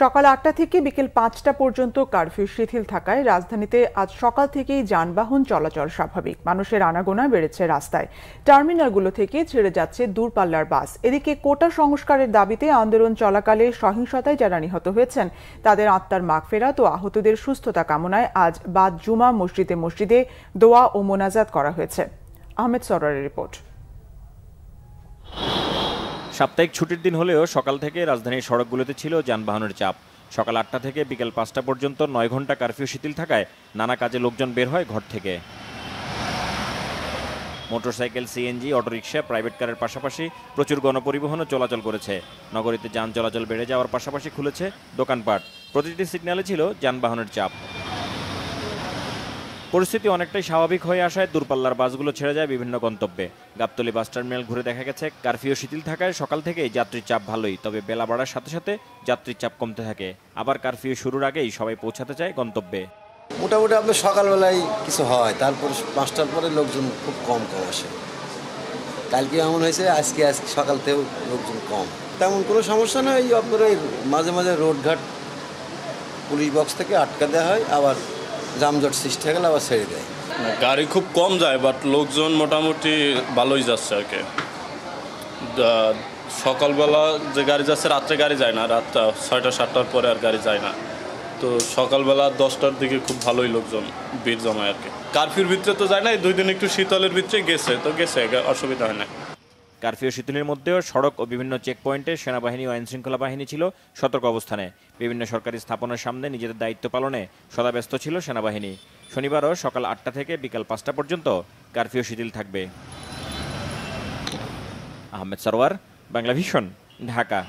সকাল ৮টা থেকে বিকেল ৫টা পর্যন্ত কারফিউ শিথিল থাকায় রাজধানীতে আজ সকাল থেকেই যানবাহন চলাচল স্বাভাবিক। মানুষের আনাগোনা বেড়েছে রাস্তায়। টার্মিনালগুলো থেকে ছেড়ে যাচ্ছে দূরপাল্লার বাস। এদিকে কোটা সংস্কারের দাবিতে আন্দোলন চলাকালে সহিংসতায় যারা নিহত হয়েছেন তাদের আত্মার মাগফিরাত ও আহতদের সুস্থতা কামনায় আজ বাদ জুমা মসজিদে মসজিদে দোয়া ও মোনাজাত করা হয়েছে। আহমেদ সরোয়ারের রিপোর্ট। সাপ্তাহিক ছুটির দিন হলেও সকাল থেকে রাজধানীর সড়কগুলোতে ছিল যানবাহনের চাপ। সকাল ৮টা থেকে বিকেল ৫টা পর্যন্ত ৯ ঘন্টা কারফিউ শিথিল থাকায় নানা কাজে লোকজন বের হয় ঘর থেকে। মোটরসাইকেল, সিএনজি, অটোরিকশা, প্রাইভেট কারের পাশাপাশি প্রচুর গণপরিবহনও চলাচল করেছে। নগরীতে যান চলাচল বেড়ে যাওয়ার পাশাপাশি খুলেছে দোকানপাট। প্রতিটি সিগন্যালে ছিল যানবাহনের চাপ। পরিস্থিতি অনেকটাই স্বাভাবিক হয়ে আসায় দূরপাল্লার বাসগুলো ছেড়ে যায় বিভিন্ন গন্তব্যে। গাবতলী বাস টার্মিনাল ঘুরে দেখা গেছে কারফিউ শিথিল থাকায় সকাল থেকেই যাত্রীর চাপ ভালোই, তবে বেলা বাড়ার সাথে সাথে যাত্রীর চাপ কমতে থাকে। আবার কারফিউ শুরুর আগেই সবাই পৌঁছাতে চায় গন্তব্যে। মোটামুটি আপনার সকালবেলায় কিছু হয়, তারপর ৫টার পরে লোকজন খুব কম আসে। কালকে এমন হয়েছে, আজকে সকালতেও লোকজন কম। তেমন কোনো সমস্যা নয়। আপনার মাঝে মাঝে রোডঘাট পুলিশ বক্স থেকে আটকা দেওয়া হয়, আবার যানজট সৃষ্টি হয়ে গেলে আবার ছেড়ে দেয়। গাড়ি খুব কম যায়, বাট লোকজন মোটামুটি ভালোই যাচ্ছে আর কি। সকালবেলা যে গাড়ি যাচ্ছে রাত্রে গাড়ি যায় না, রাতটা ৬টা-৭টার পরে আর গাড়ি যায় না। তো সকালবেলা 10টার দিকে খুব ভালোই লোকজন ভিড় জমায় আর কি। কারফিউর ভিতরে তো যায় না, এই 2 দিন একটু শীতলের ভিতরে গেছে, অসুবিধা হয় না। কারফিউ শিথিলের মধ্যেও সড়ক ও বিভিন্ন চেকপয়েন্টে সেনাবাহিনী ও আইনশৃঙ্খলা বাহিনী ছিল সতর্ক অবস্থানে। বিভিন্ন সরকারি স্থাপনার সামনে নিজেদের দায়িত্ব পালনে সদাব্যস্ত ছিল সেনাবাহিনী। শনিবারও সকাল ৮টা থেকে বিকাল ৫টা পর্যন্ত কারফিউ শিথিল থাকবে। আহমেদ সরোয়ার, বাংলা ভিশন, ঢাকা।